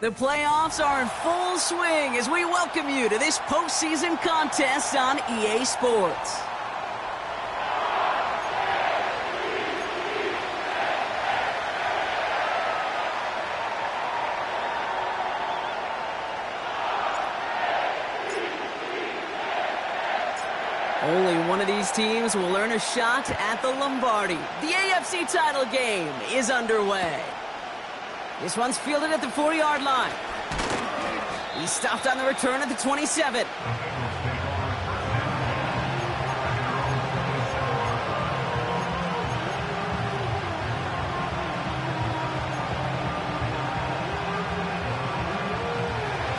The playoffs are in full swing as we welcome you to this postseason contest on EA Sports. Only one of these teams will earn a shot at the Lombardi. The AFC title game is underway. This one's fielded at the 40-yard line. He's stopped on the return at the 27.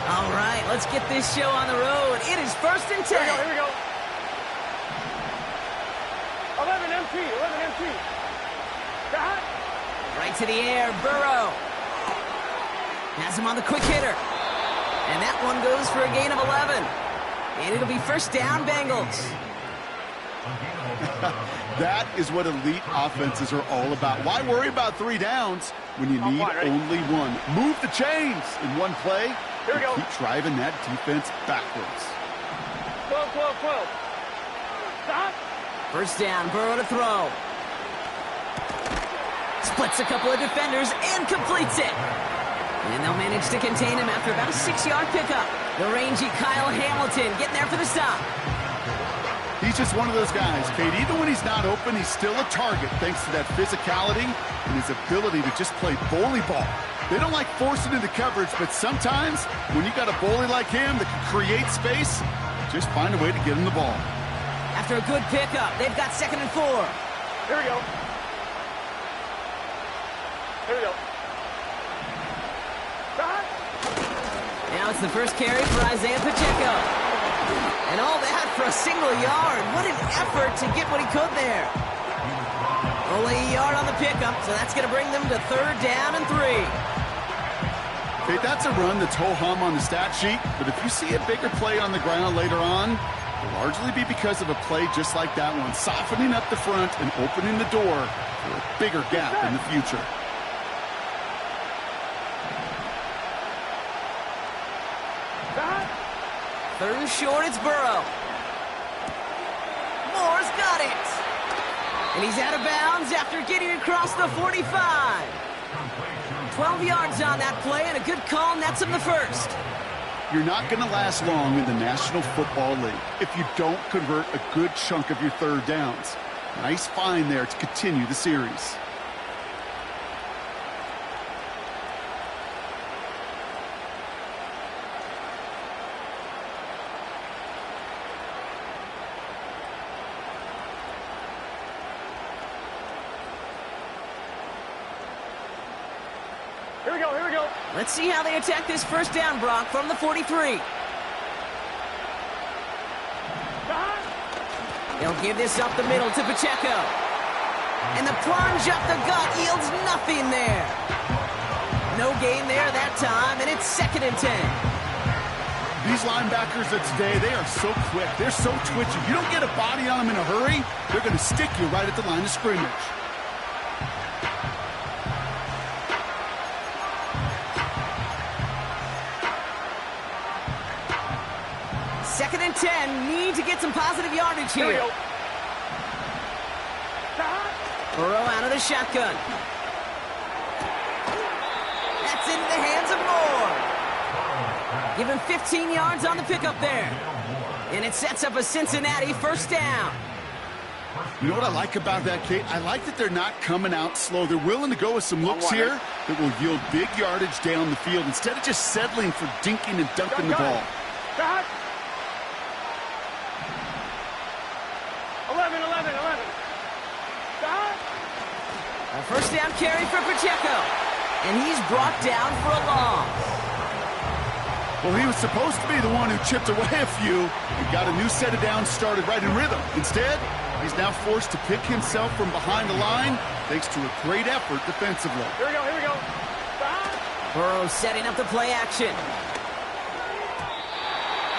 All right, let's get this show on the road. It is 1st and 10. Here we go. 11 MT. Right to the air, Burrow. Has him on the quick hitter. And that one goes for a gain of 11. And it'll be first down, Bengals. That is what elite offenses are all about. Why worry about 3 downs when you need only one? Move the chains in one play. Here we go. Keep driving that defense backwards. 12. Stop. First down, Burrow to throw. Splits a couple of defenders and completes it. And they'll manage to contain him after about a 6-yard pickup. The rangy Kyle Hamilton getting there for the stop. He's just one of those guys, Kate. Even when he's not open, he's still a target thanks to that physicality and his ability to just play bully ball. They don't like forcing into coverage, but sometimes when you got a bully like him that can create space, just find a way to get him the ball. After a good pickup, they've got 2nd and 4. Here we go. Now it's the first carry for Isaiah Pacheco. And all that for a single yard. What an effort to get what he could there. Only a yard on the pickup, so that's going to bring them to 3rd down and 3. Okay, that's a run that's ho-hum on the stat sheet, but if you see a bigger play on the ground later on, it'll largely be because of a play just like that one, softening up the front and opening the door for a bigger gap in the future. Third and short, it's Burrow. Moore's got it. And he's out of bounds after getting across the 45. 12 yards on that play, and a good call nets him the first. You're not going to last long in the National Football League if you don't convert a good chunk of your 3rd downs. Nice find there to continue the series. Here we go. Let's see how they attack this first down, Brock, from the 43. They'll give this up the middle to Pacheco. And the plunge up the gut yields nothing there. No gain there that time, and it's 2nd and 10. These linebackers of today, they are so quick. They're so twitchy. You don't get a body on them in a hurry, they're going to stick you right at the line of scrimmage. Second and 10, need to get some positive yardage here. Here we go. Burrow out of the shotgun. That's into the hands of Moore. Give him 15 yards on the pickup there. And it sets up a Cincinnati first down. You know what I like about that, Kate? I like that they're not coming out slow. They're willing to go with some looks here that will yield big yardage down the field instead of just settling for dinking and dunking the ball. Stop. 11. Stop. A first down carry for Pacheco. And he's brought down for a loss. Well, he was supposed to be the one who chipped away a few and got a new set of downs started right in rhythm. Instead, he's now forced to pick himself from behind the line thanks to a great effort defensively. Here we go. Stop. Burrow setting up the play action.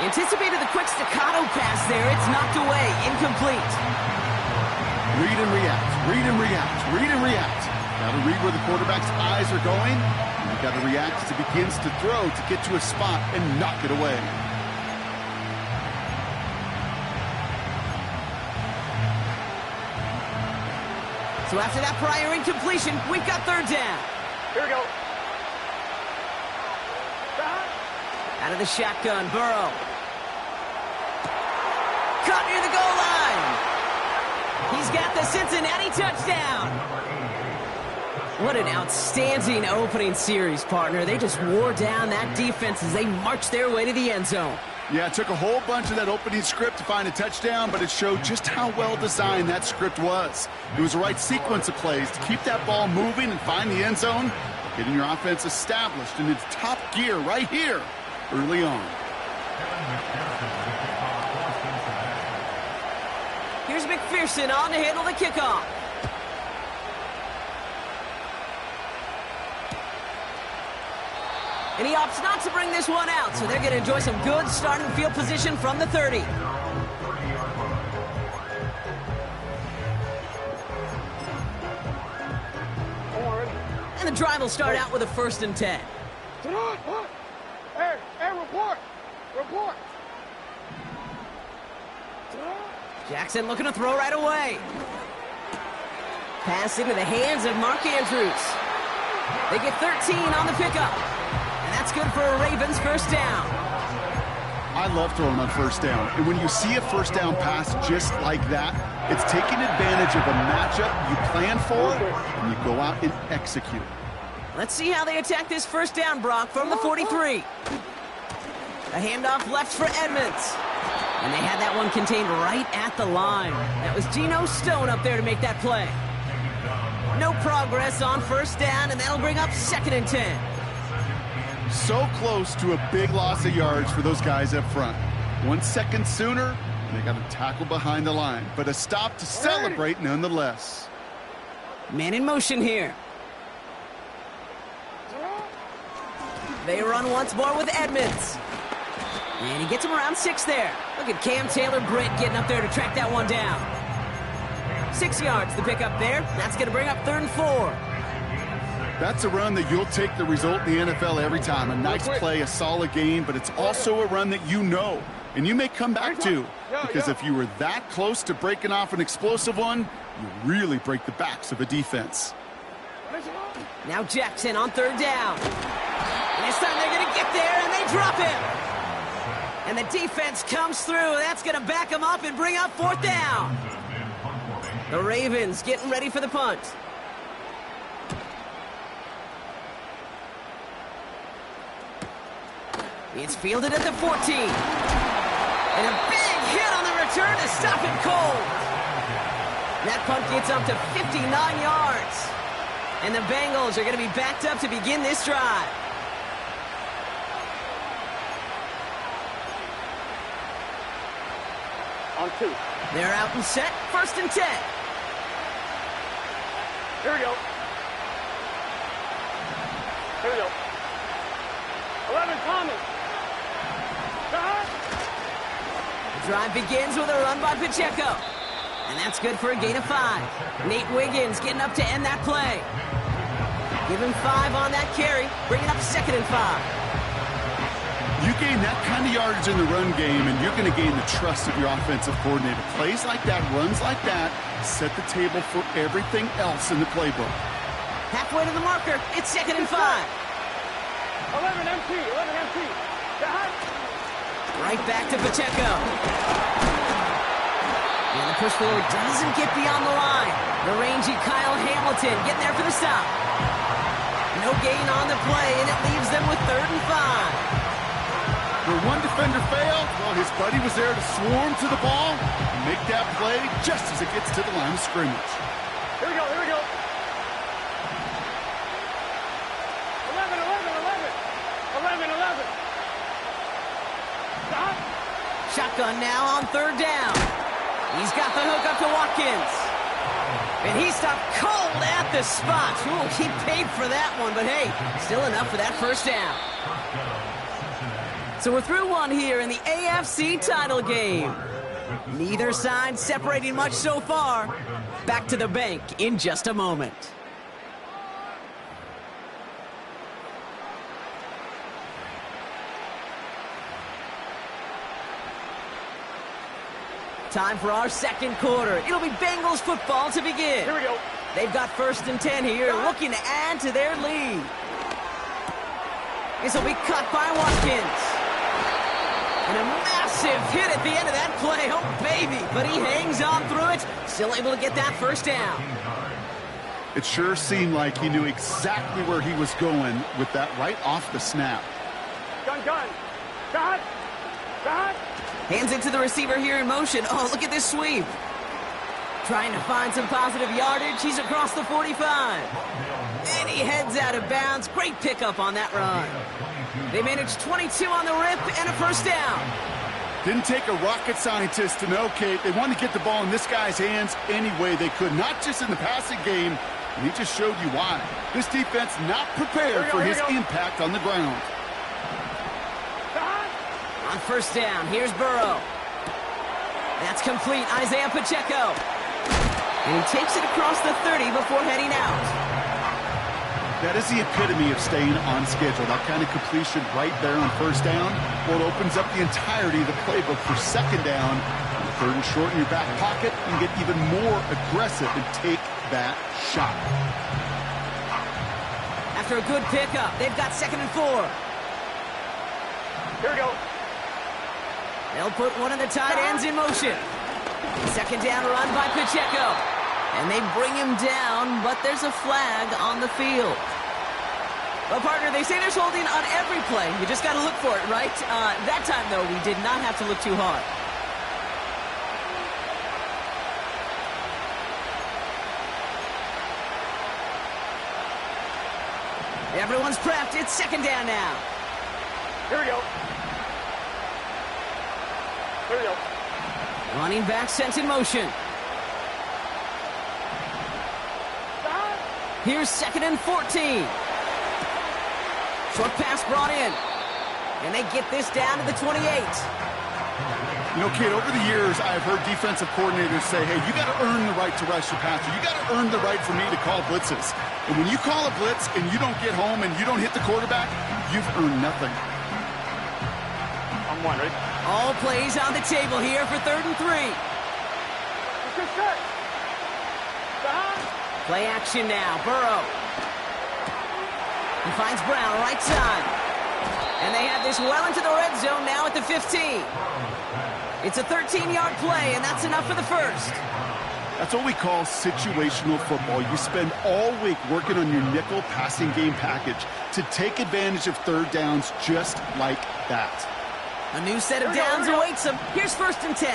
Anticipated the quick staccato pass there. It's knocked away. Incomplete. Read and react. Got to read where the quarterback's eyes are going. And you got to react as he begins to throw to get to a spot and knock it away. So after that prior incompletion, we've got 3rd down. Here we go. Stop. Out of the shotgun, Burrow. Caught near the goal line. He's got the Cincinnati touchdown. What an outstanding opening series, partner. They just wore down that defense as they marched their way to the end zone. Yeah, it took a whole bunch of that opening script to find a touchdown, but it showed just how well designed that script was. It was the right sequence of plays to keep that ball moving and find the end zone, getting your offense established in its top gear right here early on. Here's McPherson on to handle the kickoff. And he opts not to bring this one out, so they're going to enjoy some good starting field position from the 30. And the drive will start out with a 1st and 10. Hey, report. Jackson looking to throw right away. Pass into the hands of Mark Andrews. They get 13 on the pickup. And that's good for a Ravens first down. I love throwing on first down. And when you see a first down pass just like that, it's taking advantage of a matchup you plan for, and you go out and execute. Let's see how they attack this first down, Brock, from the 43. A handoff left for Edmonds. And they had that one contained right at the line. That was Geno Stone up there to make that play. No progress on first down, and that'll bring up 2nd and 10. So close to a big loss of yards for those guys up front. 1 second sooner, and they got a tackle behind the line. But a stop to celebrate nonetheless. Man in motion here. They run once more with Edmonds. And he gets him around 6 there. Look at Cam Taylor-Britt getting up there to track that one down. 6 yards to pick up there. That's going to bring up 3rd and 4. That's a run that you'll take the result in the NFL every time. A nice play, a solid game, but it's also a run that you know, and you may come back to. Because if you were that close to breaking off an explosive one, you really break the backs of a defense. Now Jackson on 3rd down. And this time they're going to get there, and they drop him. And the defense comes through. That's going to back him up and bring up 4th down. The Ravens getting ready for the punt. It's fielded at the 14. And a big hit on the return to stop him cold. That punt gets up to 59 yards. And the Bengals are going to be backed up to begin this drive. On 2. They're out and set. 1st and 10. Here we go. 11, Thomas. The drive begins with a run by Pacheco. And that's good for a gain of 5. Nate Wiggins getting up to end that play. Give him 5 on that carry. Bring it up 2nd and 5. You gain that kind of yardage in the run game, and you're going to gain the trust of your offensive coordinator. Plays like that, runs like that, set the table for everything else in the playbook. Halfway to the marker. It's 2nd and 5. 11 MT. 11 MT. Right back to Pacheco. And the push forward doesn't get beyond the line. The rangy Kyle Hamilton getting there for the stop. No gain on the play, and it leaves them with 3rd and 5. Where one defender failed, well, his buddy was there to swarm to the ball and make that play just as it gets to the line of scrimmage. Here we go, here we go. 11, 11, 11. 11, 11. Stop. Shotgun now on 3rd down. He's got the hook up to Watkins. And he stopped cold at the spot. Ooh, he paid for that one, but hey, still enough for that 1st down. So we're through one here in the AFC title game. Neither side separating much so far. Back to the bank in just a moment. Time for our 2nd quarter. It'll be Bengals football to begin. Here we go. They've got 1st and 10 here, looking to add to their lead. This will be cut by Watkins. And a massive hit at the end of that play. Oh, baby. But he hangs on through it. Still able to get that 1st down. It sure seemed like he knew exactly where he was going with that right off the snap. Gun. Got. Hands it to the receiver here in motion. Oh, look at this sweep. Trying to find some positive yardage. He's across the 45. And he heads out of bounds. Great pickup on that run. They managed 22 on the rip and a 1st down. Didn't take a rocket scientist to know, Kate. They wanted to get the ball in this guy's hands any way they could, not just in the passing game, and he just showed you why. This defense not prepared for his impact on the ground. On 1st down, here's Burrow. That's complete, Isaiah Pacheco. And he takes it across the 30 before heading out. That is the epitome of staying on schedule. That kind of completion right there on 1st down. Well, it opens up the entirety of the playbook for 2nd down. 3rd and short in your back pocket, and get even more aggressive and take that shot. After a good pickup, they've got 2nd and 4. Here we go. They'll put one of the tight ends in motion. 2nd down run by Pacheco. And they bring him down, but there's a flag on the field. Well, partner, they say there's holding on every play. You just got to look for it, right? That time, though, we did not have to look too hard. Everyone's prepped. It's 2nd down now. Here we go. Here we go. Running back sent in motion. Here's 2nd and 14. Short pass brought in. And they get this down to the 28. You know, Kate, over the years, I've heard defensive coordinators say, hey, you got to earn the right to rush the passer. You got to earn the right for me to call blitzes. And when you call a blitz and you don't get home and you don't hit the quarterback, you've earned nothing. I'm one, ready? All plays on the table here for 3rd and 3. Good set. Play action now. Burrow. He finds Brown right side. And they have this well into the red zone now at the 15. It's a 13-yard play, and that's enough for the 1st. That's what we call situational football. You spend all week working on your nickel passing game package to take advantage of 3rd downs just like that. A new set of downs awaits them. Here's 1st and 10.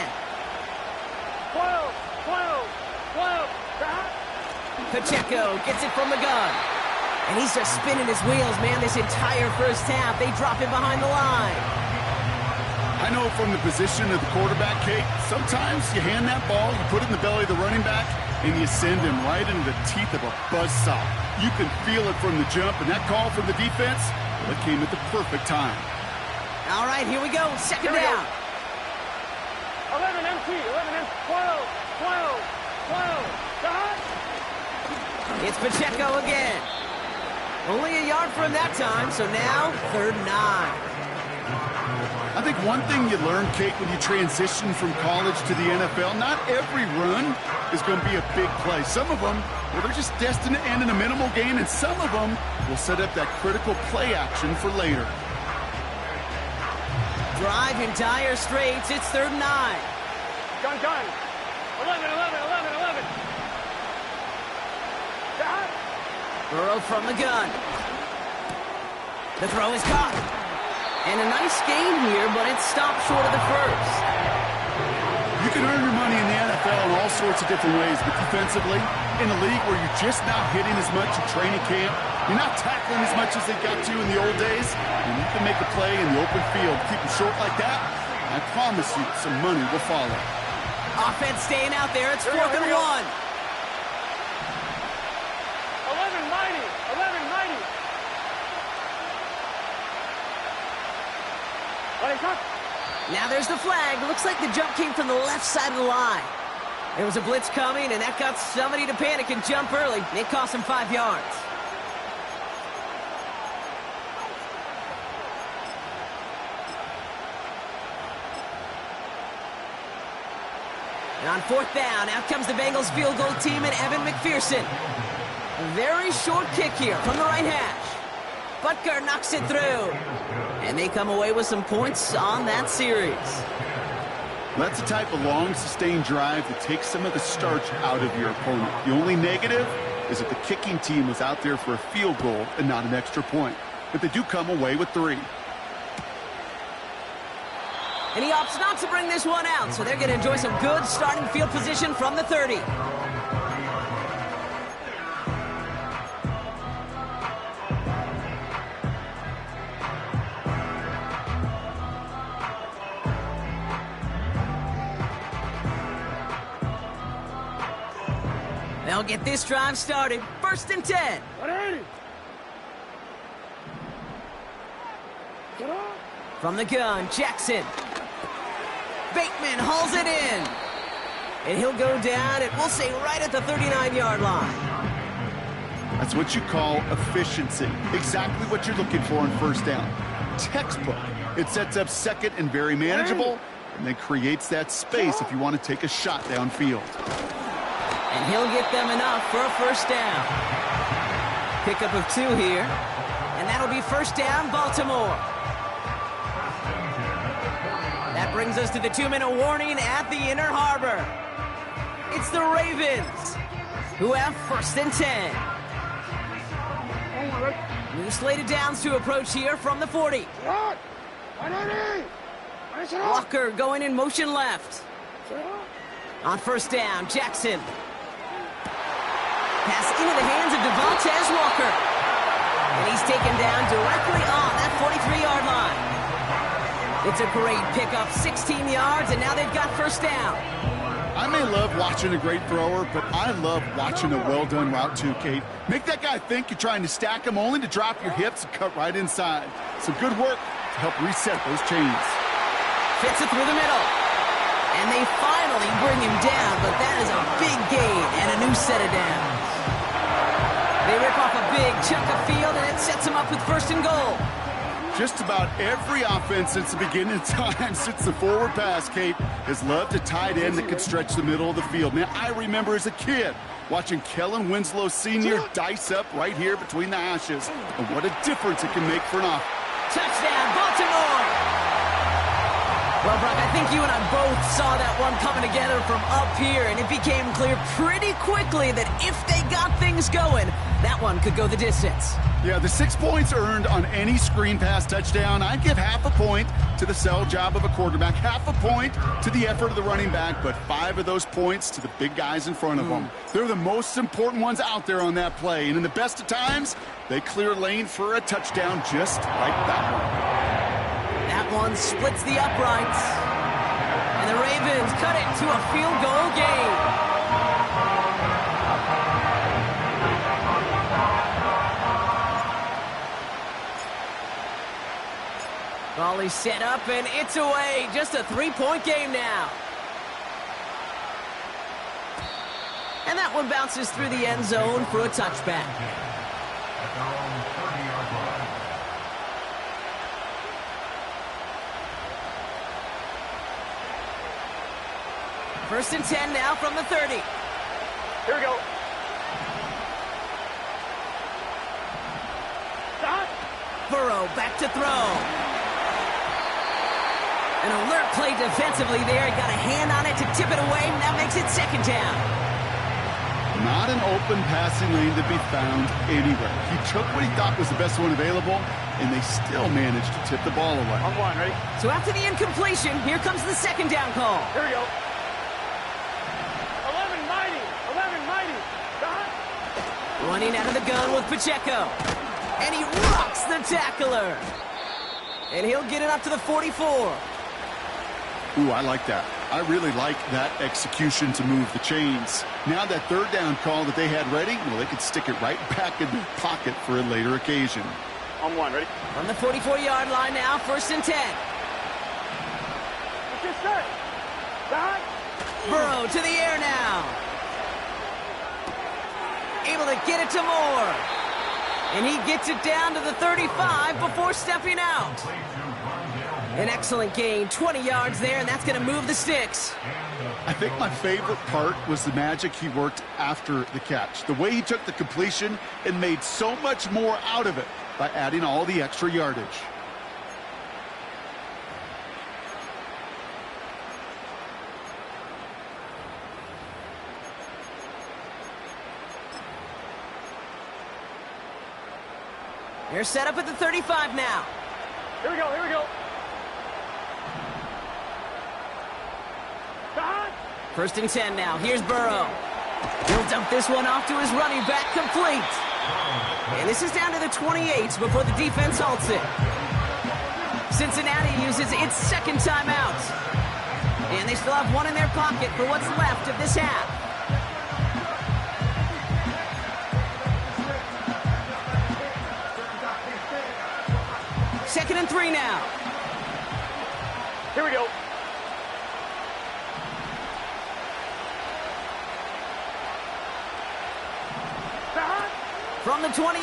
12, 12, 12. Pacheco gets it from the gun. And he's just spinning his wheels, man, this entire 1st half. They drop him behind the line. I know from the position of the quarterback, Kate, sometimes you hand that ball, you put it in the belly of the running back, and you send him right into the teeth of a buzzsaw. You can feel it from the jump, and that call from the defense, well, it came at the perfect time. All right, here we go. Second down. 11 MT, 11 M, 12, 12, 12. Dot. It's Pacheco again. Only a yard for him that time, so now 3rd and 9. I think one thing you learn, Kate, when you transition from college to the NFL, not every run is going to be a big play. Some of them, well, they're just destined to end in a minimal gain, and some of them will set up that critical play action for later. Drive in dire straits. It's 3rd and 9. Gun, gun. 11, 11, 11, 11. Dot. Burrow from the gun. The throw is caught. And a nice gain here, but it stopped short of the first. You can earn your money in the NFL in all sorts of different ways, but defensively, in a league where you're just not hitting as much in training camp, you're not tackling as much as they got to in the old days, and you can make a play in the open field. Keep them short like that, I promise you some money will follow. Offense staying out there. It's 4th and 1. 11 mighty, 11 mighty. Now there's the flag. Looks like the jump came from the left side of the line. There was a blitz coming, and that got somebody to panic and jump early. It cost him 5 yards. And on 4th down, out comes the Bengals field goal team and Evan McPherson. A very short kick here from the right hash. Butker knocks it through. And they come away with some points on that series. That's the type of long, sustained drive that takes some of the starch out of your opponent. The only negative is that the kicking team was out there for a field goal and not an extra point. But they do come away with 3. And he opts not to bring this one out, so they're going to enjoy some good starting field position from the 30. They'll get this drive started. 1st and 10. 180. Get on. From the gun, Jackson. Bateman hauls it in. And he'll go down, and we'll say right at the 39-yard line. That's what you call efficiency. Exactly what you're looking for on 1st down. Textbook. It sets up 2nd and very manageable, and then creates that space if you want to take a shot downfield. And he'll get them enough for a 1st down. Pickup of 2 here. And that'll be 1st down, Baltimore. That brings us to the 2-minute warning at the Inner Harbor. It's the Ravens, who have 1st and 10. New slated downs to approach here from the 40. 180. Walker going in motion left. On 1st down, Jackson. Pass into the hands of Devontae Walker. And he's taken down directly on that 43-yard line. It's a great pickup, 16 yards, and now they've got 1st down. I may love watching a great thrower, but I love watching a well-done route too, Kate. Make that guy think you're trying to stack him only to drop your hips and cut right inside. Some good work to help reset those chains. Fits it through the middle. And they finally bring him down, but that is a big gain and a new set of downs. They rip off a big chunk of field, and it sets them up with 1st and goal. Just about every offense since the beginning of time, since the forward pass, Kate, has loved a tight end that could stretch the middle of the field. Man, I remember as a kid watching Kellen Winslow Sr. dice up right here between the hashes. And what a difference it can make for an offense. Touchdown, Baltimore! Well, Brock, I think you and I both saw that one coming together from up here, and it became clear pretty quickly that if they got things going, that one could go the distance. Yeah, the 6 points earned on any screen pass touchdown, I'd give half a point to the sell job of a quarterback, half a point to the effort of the running back, but 5 of those points to the big guys in front of them. They're the most important ones out there on that play, and in the best of times, they clear lane for a touchdown just like that one. That one splits the uprights. And the Ravens cut it to a field goal game. Volley set up, and it's away. Just a three-point game now. And that one bounces through the end zone for a touchback. First and 10 now from the 30. Here we go. Stop. Burrow back to throw. An alert play defensively there. He got a hand on it to tip it away, and that makes it second down. Not an open passing lane to be found anywhere. He took what he thought was the best one available, and they still managed to tip the ball away. On one, ready? So after the incompletion, here comes the second down call. Here we go. 11 mighty. 11 mighty. Stop. Running out of the gun with Pacheco. And he rocks the tackler. And he'll get it up to the 44. Ooh, I like that. I really like that execution to move the chains. Now that third down call that they had ready, well, they could stick it right back in their pocket for a later occasion. On one, ready? On the 44-yard line now, first and 10. What's your set? Stop. Burrow to the air now. Able to get it to Moore. And he gets it down to the 35 before stepping out. An excellent gain, 20 yards there, and that's going to move the sticks. I think my favorite part was the magic he worked after the catch. The way he took the completion and made so much more out of it by adding all the extra yardage. They're set up at the 35 now. Here we go, here we go. Stop. First and 10 now. Here's Burrow. He'll dump this one off to his running back, complete. And this is down to the 28 before the defense halts it. Cincinnati uses its second timeout. And they still have one in their pocket for what's left of this half. Second and 3 now. Here we go. Stop. From the 28.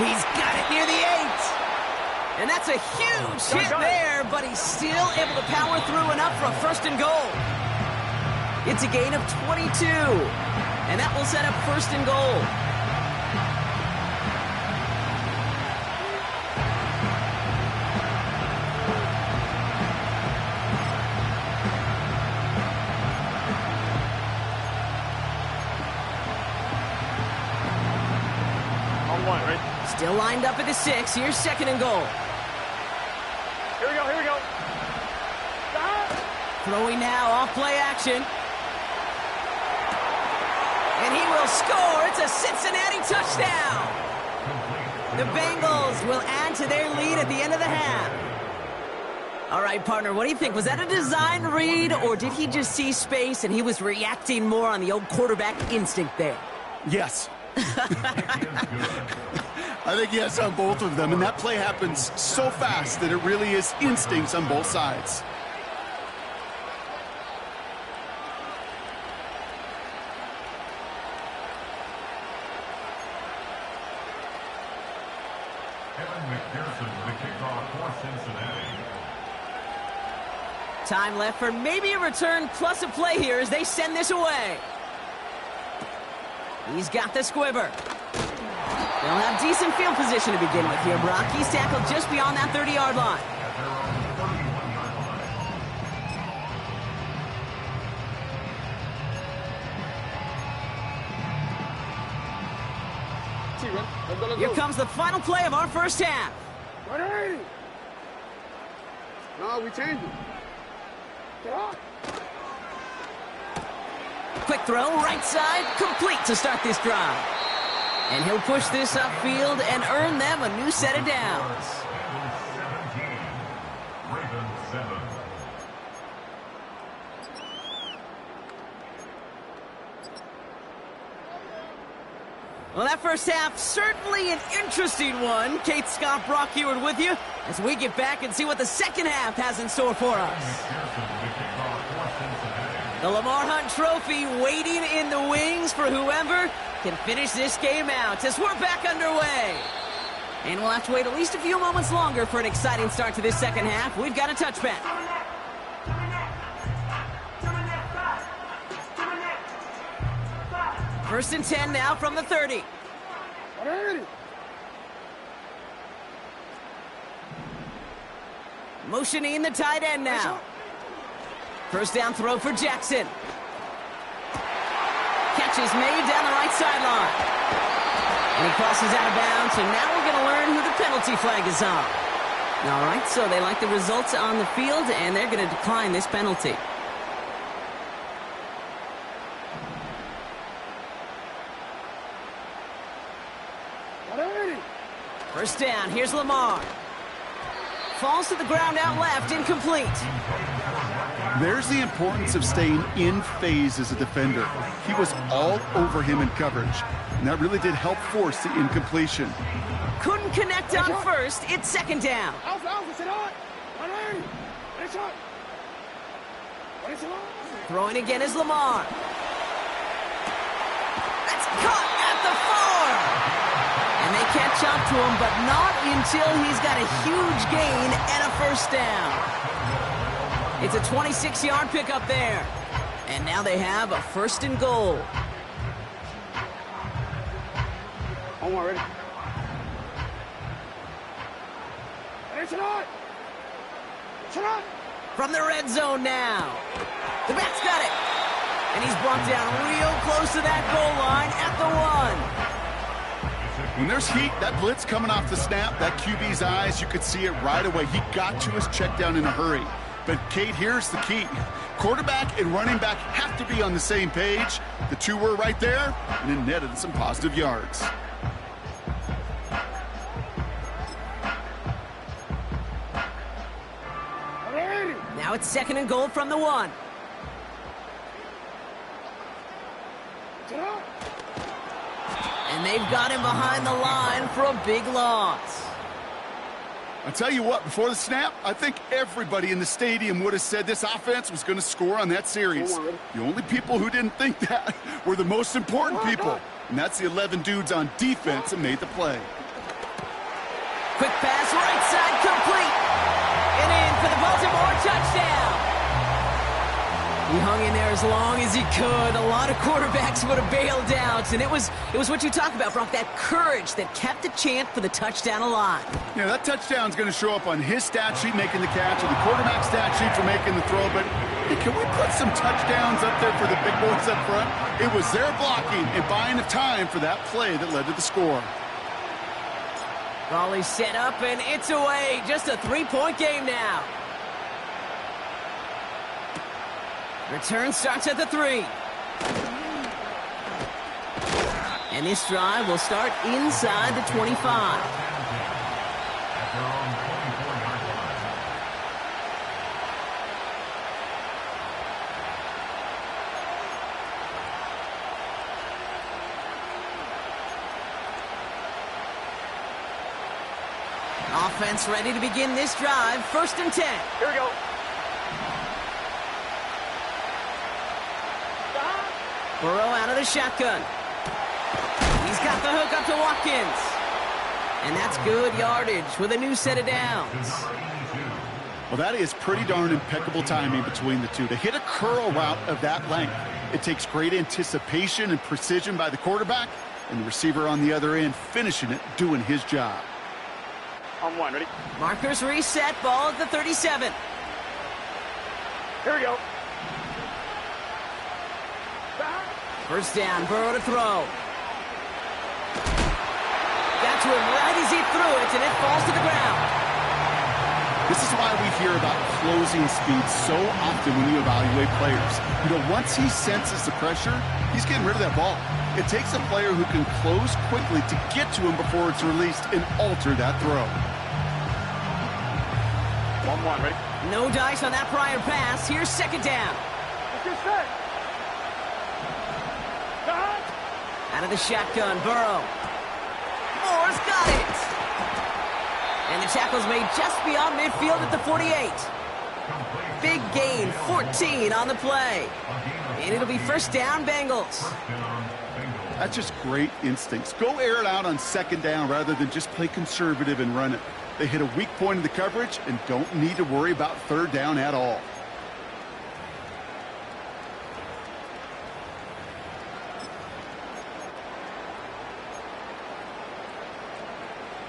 He's got it near the 8. And that's a huge hit there, but he's still able to power through enough for a first and goal. It's a gain of 22. And that will set up first and goal. Still lined up at the 6. Here's second and goal. Here we go, here we go. Stop. Throwing now, off play action. And he will score. It's a Cincinnati touchdown. The Bengals will add to their lead at the end of the half. All right, partner, what do you think? Was that a design read, or did he just see space and he was reacting more on the old quarterback instinct there? Yes. I think yes on both of them, and that play happens so fast that it really is instincts on both sides. Time left for maybe a return plus a play here as they send this away. He's got the squibber. They'll have decent field position to begin with here, Brock. He's tackled just beyond that 30-yard line. Here comes the final play of our first half. 180. No, we changed it. Get off. Quick throw, right side, complete to start this drive. And he'll push this upfield and earn them a new set of downs. Well, that first half, certainly an interesting one. Kate, Scott, Brock here with you as we get back and see what the second half has in store for us. The Lamar Hunt Trophy waiting in the wings for whoever can finish this game out as we're back underway. And we'll have to wait at least a few moments longer for an exciting start to this second half. We've got a touchback. First and 10 now from the 30. Motioning the tight end now. First down throw for Jackson. Catch is made down the right sideline. And he crosses out of bounds, so now we're going to learn who the penalty flag is on. All right, so they like the results on the field, and they're going to decline this penalty. First down, here's Lamar. Falls to the ground out left, incomplete. There's the importance of staying in phase as a defender. He was all over him in coverage, and that really did help force the incompletion. Couldn't connect on first. It's second down. Throwing again is Lamar. That's caught at the 4. And they catch up to him, but not until he's got a huge gain and a first down. It's a 26-yard pickup there. And now they have a first and goal. Ready? From the red zone now. The back's got it. And he's brought down real close to that goal line at the 1. When there's heat, that blitz coming off the snap, that QB's eyes, you could see it right away. He got to his check down in a hurry. But, Kate, here's the key. Quarterback and running back have to be on the same page. The two were right there, and it netted some positive yards. Now it's second and goal from the 1. And they've got him behind the line for a big loss. I'll tell you what, before the snap, I think everybody in the stadium would have said this offense was going to score on that series. The only people who didn't think that were the most important people, and that's the 11 dudes on defense that made the play. Quick pass, right side, complete. And in for the Baltimore touchdown. He hung in there as long as he could. A lot of quarterbacks would have bailed out. And it was what you talk about, Brock, that courage that kept the chant for the touchdown alive. Yeah, that touchdown's going to show up on his stat sheet making the catch and the quarterback stat sheet for making the throw. But hey, can we put some touchdowns up there for the big boys up front? It was their blocking and buying the time for that play that led to the score. Raleigh set up, and it's away. Just a 3-point game now. Return starts at the 3. And this drive will start inside the 25. Offense ready to begin this drive. First and 10. Here we go. Burrow out of the shotgun. He's got the hook up to Watkins. And that's good yardage with a new set of downs. Well, that is pretty darn impeccable timing between the two. To hit a curl route of that length, it takes great anticipation and precision by the quarterback, and the receiver on the other end finishing it, doing his job. On 1, ready? Markers reset, ball at the 37. Here we go. First down, Burrow to throw. Got to him right as he threw it, and it falls to the ground. This is why we hear about closing speed so often when you evaluate players. You know, once he senses the pressure, he's getting rid of that ball. It takes a player who can close quickly to get to him before it's released and alter that throw. 1-1, ready? No dice on that prior pass. Here's second down. Let's get set. Out of the shotgun, Burrow. Moore's got it. And the tackle's made just beyond midfield at the 48. Big gain, 14 on the play. And it'll be first down, Bengals. That's just great instincts. Go air it out on second down rather than just play conservative and run it. They hit a weak point in the coverage and don't need to worry about third down at all.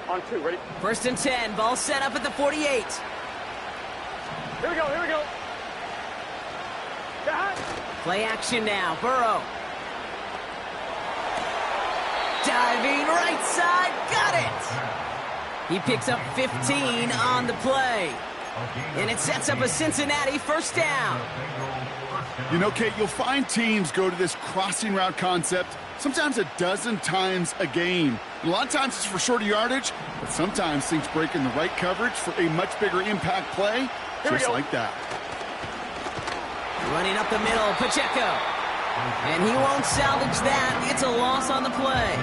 On 2, ready? First and 10, ball set up at the 48. Here we go, here we go. Got it. Play action now, Burrow. Diving right side, got it! He picks up 15 on the play. And it sets up a Cincinnati first down. You know, Kate, you'll find teams go to this crossing route concept sometimes a dozen times a game. A lot of times it's for shorter yardage, but sometimes things break in the right coverage for a much bigger impact play, just like that. Running up the middle, Pacheco. And he won't salvage that. It's a loss on the play.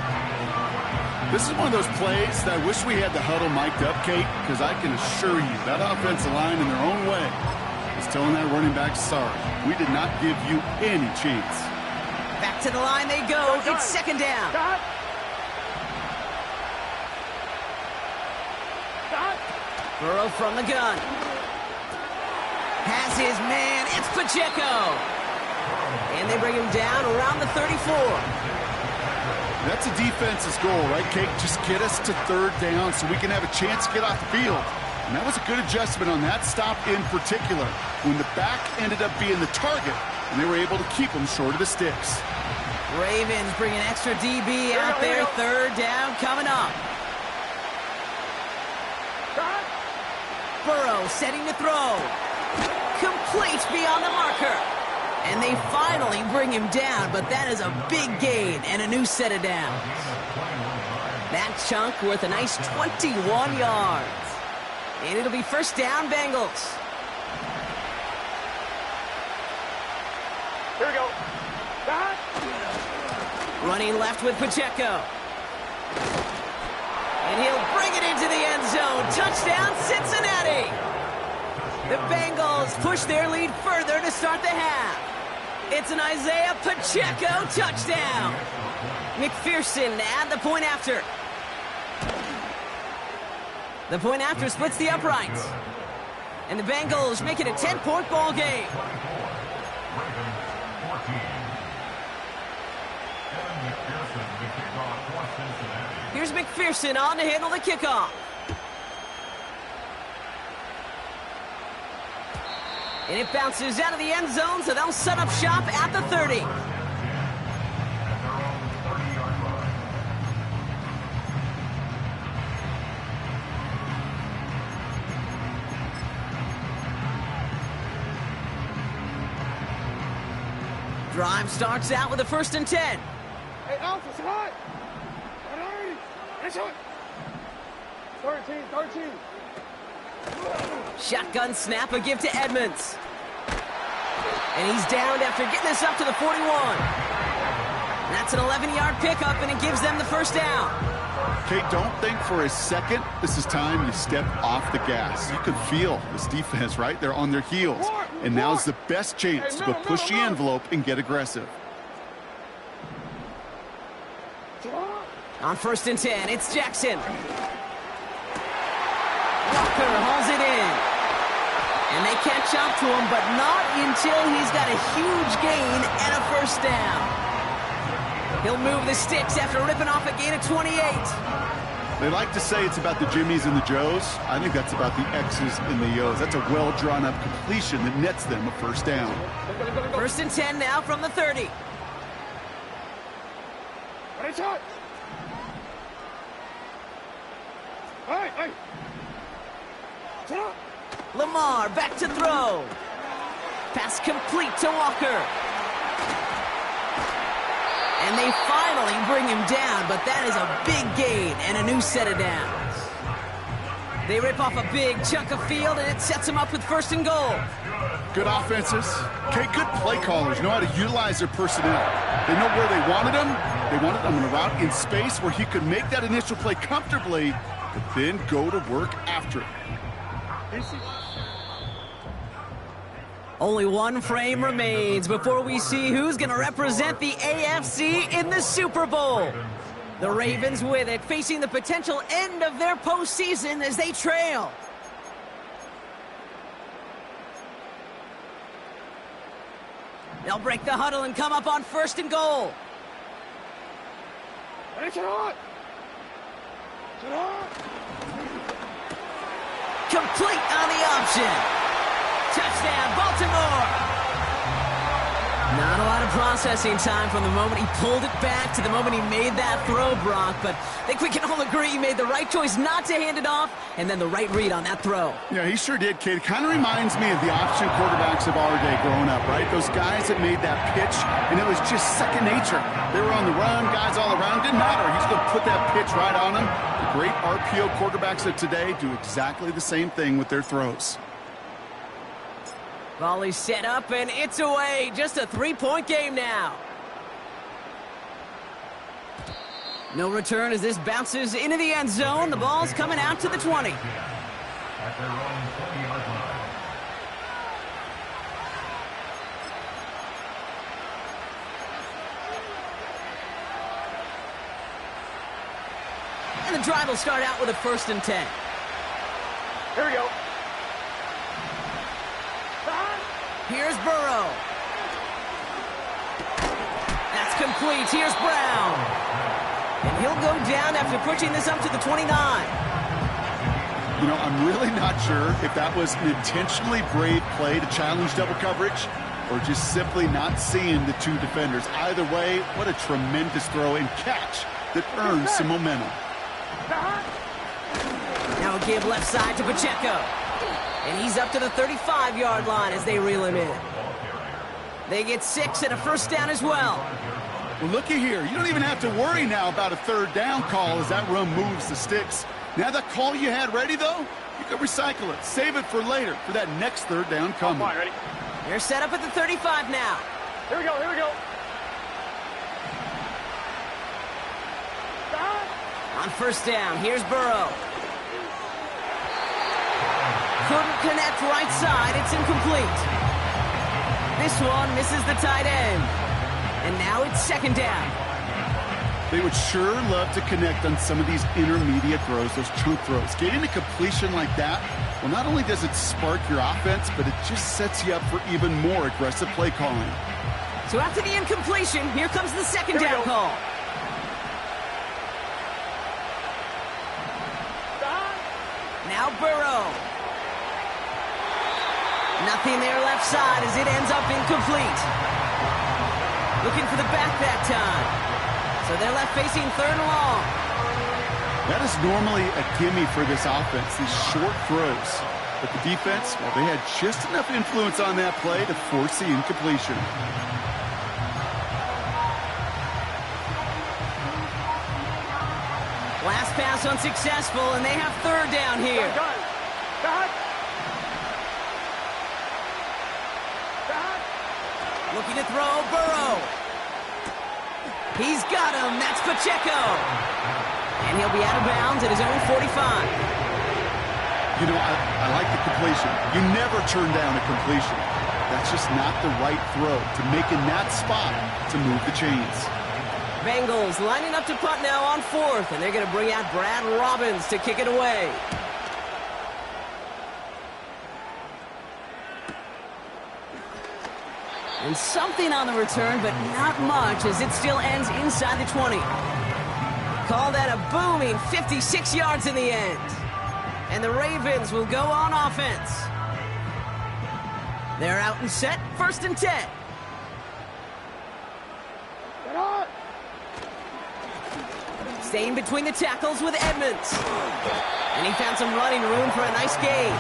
This is one of those plays that I wish we had the huddle mic'd up, Kate, because I can assure you that offensive line in their own way is telling that running back, sorry, we did not give you any chance. Back to the line they go. It's second down. Got it. Got it. Burrow from the gun. Has his man. It's Pacheco. And they bring him down around the 34. That's a defense's goal, right, Kate? Just get us to third down so we can have a chance to get off the field. And that was a good adjustment on that stop in particular, when the back ended up being the target, and they were able to keep him short of the sticks. Ravens bring an extra DB out there. Third down coming up. Burrow setting to throw. Complete beyond the marker. And they finally bring him down, but that is a big gain and a new set of downs. That chunk worth a nice 21 yards. And it'll be first down, Bengals. Here we go. Got it. Running left with Pacheco. And he'll bring it into the end zone. Touchdown, Cincinnati. The Bengals push their lead further to start the half. It's an Isaiah Pacheco touchdown. McPherson at the point after. The point after splits the uprights. And the Bengals make it a 10-point ball game. Here's McPherson on to handle the kickoff. And it bounces out of the end zone, so they'll set up shop at the 30. Drive starts out with a first and 10. Hey, Alpha, it's hot. It's hot. 13. Shotgun snap, a give to Edmonds. And he's downed after getting this up to the 41. That's an 11-yard pickup, and it gives them the first down. Kate, don't think for a second this is time you step off the gas. You can feel this defense, right? They're on their heels. And now's the best chance to go push the envelope and get aggressive. On first and 10, it's Jackson. Walker hauls it in. And they catch up to him, but not until he's got a huge gain and a first down. He'll move the sticks after ripping off a gain of 28. They like to say it's about the Jimmies and the Joes. I think that's about the X's and the O's. That's a well-drawn-up completion that nets them a first down. First and 10 now from the 30. It's hot. Hey. Lamar back to throw. Pass complete to Walker. And they finally bring him down, but that is a big gain and a new set of downs. They rip off a big chunk of field, and it sets them up with first and goal. Good offenses. Okay, good play callers know how to utilize their personnel. They know where they wanted them, They wanted him on a route in space where he could make that initial play comfortably, but then go to work after it. Only one frame remains before we see who's going to represent the AFC in the Super Bowl. The Ravens with it, facing the potential end of their postseason as they trail. They'll break the huddle and come up on 1st and goal. Complete on the option. Touchdown, Baltimore. Not a lot of processing time from the moment he pulled it back to the moment he made that throw, Brock. But I think we can all agree he made the right choice not to hand it off, and then the right read on that throw. Yeah, he sure did, kid. Kind of reminds me of the option quarterbacks of our day growing up, right? Those guys that made that pitch, and it was just second nature. They were on the run, guys all around. Didn't matter. He's going to put that pitch right on them. The great RPO quarterbacks of today do exactly the same thing with their throws. Volley set up, and it's away. Just a 3-point game now. No return as this bounces into the end zone. The ball's coming out to the 20. And the drive will start out with a 1st and 10. Here we go. Here's Burrow. That's complete. Here's Brown. And he'll go down after pushing this up to the 29. You know, I'm really not sure if that was an intentionally brave play to challenge double coverage or just simply not seeing the two defenders. Either way, what a tremendous throw and catch that earns some momentum. Now a give left side to Pacheco. And he's up to the 35-yard line as they reel him in. They get 6 and a 1st down as well. Well, looky here. You don't even have to worry now about a 3rd down call as that run moves the sticks. Now that call you had ready, though, you can recycle it. Save it for later for that next 3rd down coming. Come on, ready? They're set up at the 35 now. Here we go, here we go. On 1st down, here's Burrow. Couldn't connect right side. It's incomplete. This one misses the tight end. And now it's 2nd down. They would sure love to connect on some of these intermediate throws, those chunk throws. Getting a completion like that, well, not only does it spark your offense, but it just sets you up for even more aggressive play calling. So after the incompletion, here comes the 2nd down call. Now Burrow. Nothing there left side as it ends up incomplete. Looking for the back that time. So they're left facing 3rd and long. That is normally a gimme for this offense, these short throws. But the defense, well, they had just enough influence on that play to force the incompletion. Last pass unsuccessful, and they have 3rd down here. Looking to throw, Burrow. He's got him. That's Pacheco. And he'll be out of bounds at his own 45. You know, I like the completion. You never turn down a completion. That's just not the right throw to make in that spot to move the chains. Bengals lining up to punt now on 4th, and they're going to bring out Brad Robbins to kick it away. And something on the return, but not much, as it still ends inside the 20. Call that a booming 56 yards in the end. And the Ravens will go on offense. They're out and set, 1st and 10. Staying between the tackles with Edmonds. And he found some running room for a nice gain.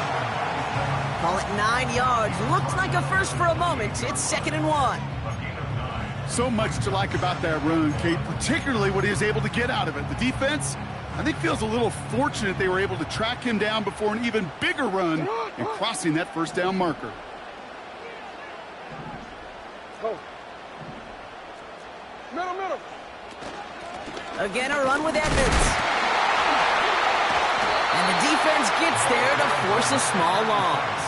Call it 9 yards. Looked like a first for a moment. It's 2nd and 1. So much to like about that run, Kate, particularly what he was able to get out of it. The defense, I think, feels a little fortunate they were able to track him down before an even bigger run and crossing that 1st down marker. Middle. Again, a run with Edmonds. And the defense gets there to force a small loss.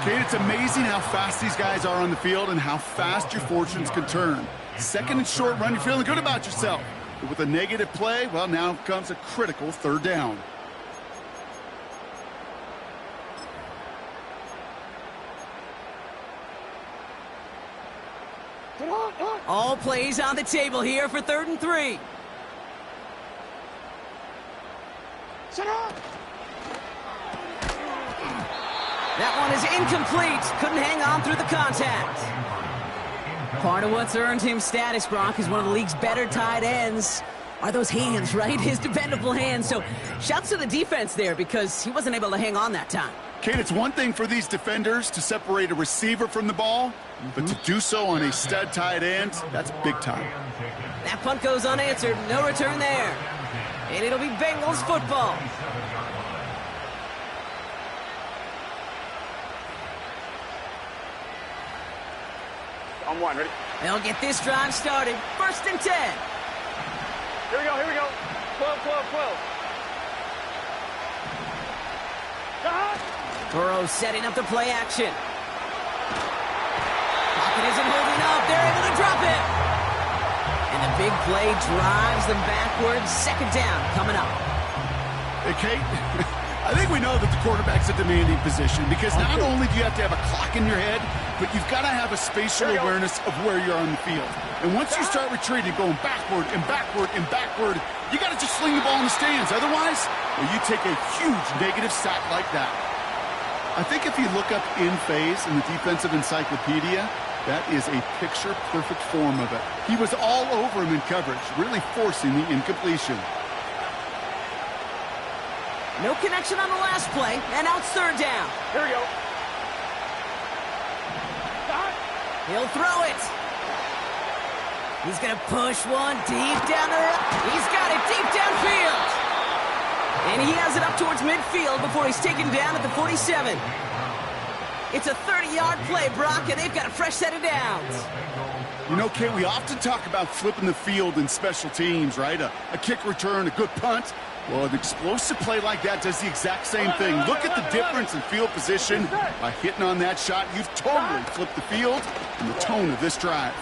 Kate, it's amazing how fast these guys are on the field and how fast your fortunes can turn. Second and short run, you're feeling good about yourself. But with a negative play, well, now comes a critical third down. All plays on the table here for 3rd and 3. That one is incomplete. Couldn't hang on through the contact. Part of what's earned him status, Brock, is one of the league's better tight ends. Are those hands, right? His dependable hands. So shouts to the defense there because he wasn't able to hang on that time. Kate, it's one thing for these defenders to separate a receiver from the ball, but to do so on a stud tight end, that's big time. That punt goes unanswered. No return there. And it'll be Bengals football. On one, ready? They'll get this drive started. 1st and 10. Here we go, here we go. 12, 12, 12. Burrow setting up the play action. Pocket isn't holding up. They're able to drop it. And the big play drives them backwards. 2nd down coming up. Hey, Kate, I think we know that the quarterback's a demanding position because not only do you have to have a clock in your head, but you've got to have a spatial awareness of where you're on the field. And once you start retreating, going backward and backward and backward, you got to just sling the ball in the stands. Otherwise, well, you take a huge negative sack like that. I think if you look up in phase in the defensive encyclopedia, that is a picture-perfect form of it. He was all over him in coverage, really forcing the incompletion. No connection on the last play, and now it's 3rd down. Here we go. He'll throw it. He's going to push one deep down the road. He's got it deep downfield. And he has it up towards midfield before he's taken down at the 47. It's a 30-yard play, Brock, and they've got a fresh set of downs. You know, Kate, we often talk about flipping the field in special teams, right? A kick return, a good punt. Well, an explosive play like that does the exact same thing. Look at the difference in field position. By hitting on that shot, you've totally flipped the field and the tone of this drive.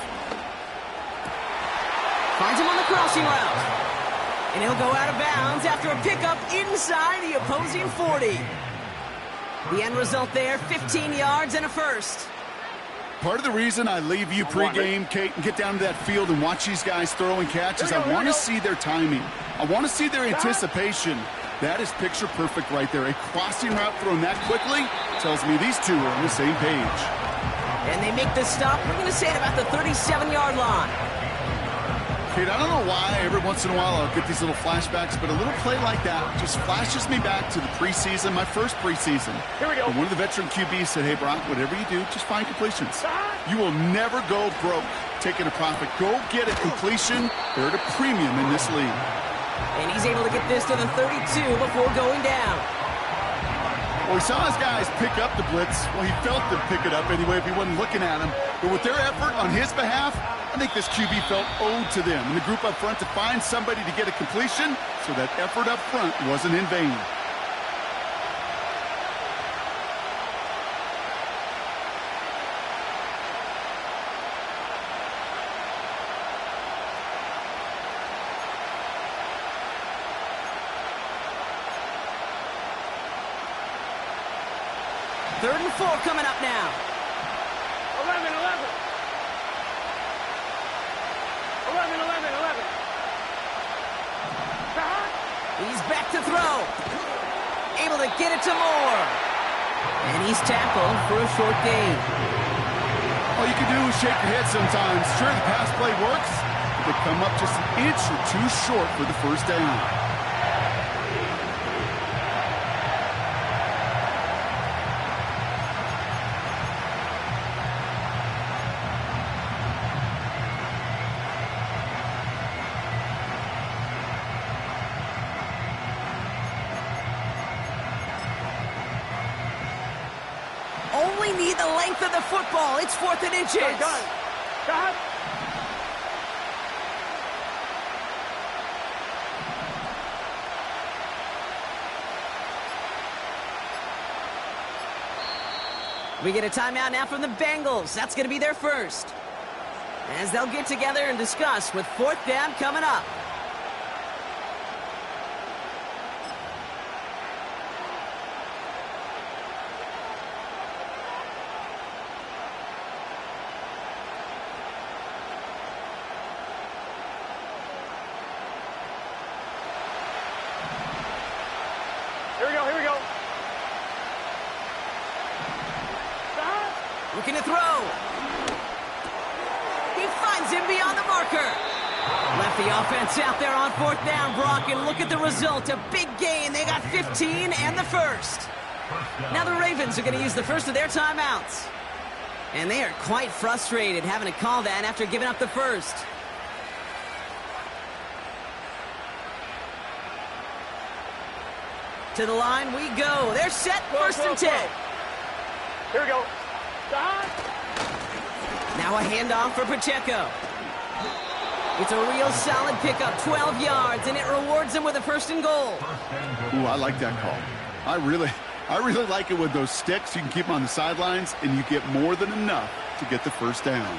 Finds him on the crossing route. And he'll go out of bounds after a pickup inside the opposing 40. The end result there, 15 yards and a first. Part of the reason I leave you pregame, Kate, and get down to that field and watch these guys throw and catch is I want to see their timing. I want to see their anticipation. That is picture perfect right there. A crossing route thrown that quickly tells me these two are on the same page. And they make the stop. We're going to say it about the 37-yard line. Kate, I don't know why every once in a while I'll get these little flashbacks, but a little play like that just flashes me back to the preseason, my first preseason. Here we go. And one of the veteran QBs said, hey, Brock, whatever you do, just find completions. You will never go broke taking a profit. Go get a completion. They're at a premium in this league. And he's able to get this to the 32 before going down. Well, we saw his guys pick up the blitz. Well, he felt them pick it up anyway if he wasn't looking at him. But with their effort on his behalf, I think this QB felt owed to them and the group up front to find somebody to get a completion, so that effort up front wasn't in vain. Third and 4 coming up now. 11, 11. 11, 11, 11. He's back to throw. Able to get it to Moore. And he's tackled for a short gain. All you can do is shake your head sometimes. Sure, the pass play works, but they come up just an inch or two short for the first down. Only need the length of the football. It's 4th and inches. Got We get a timeout now from the Bengals. That's going to be their first. As they'll get together and discuss with fourth down coming up. Here we go, here we go. Looking to throw. He finds him beyond the marker. Left the offense out there on fourth down, Brock, and look at the result. A big gain. They got 15 and the first. Now the Ravens are going to use the first of their timeouts. And they are quite frustrated having to call that after giving up the first. To the line we go. They're set. First and 10. Here we go. Now a handoff for Pacheco. It's a real solid pickup, 12 yards, and it rewards him with a first and goal. Ooh, I like that call. I really like it with those sticks. You can keep them on the sidelines, and you get more than enough to get the first down.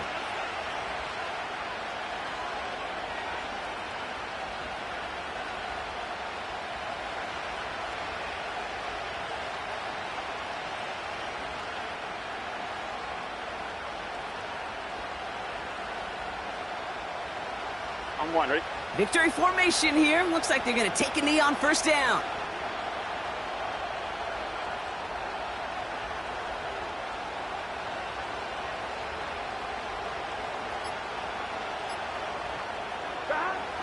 I'm one, ready? Victory formation here. Looks like they're going to take a knee on first down.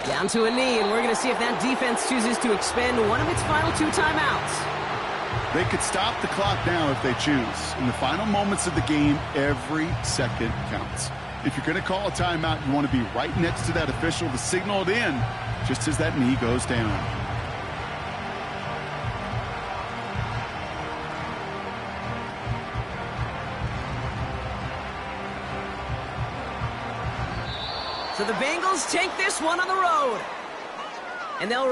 Down to a knee, and we're going to see if that defense chooses to expend one of its final 2 timeouts. They could stop the clock now if they choose. In the final moments of the game, every second counts. If you're going to call a timeout, you want to be right next to that official to signal it in just as that knee goes down. So the Bengals take this one on the road. And they'll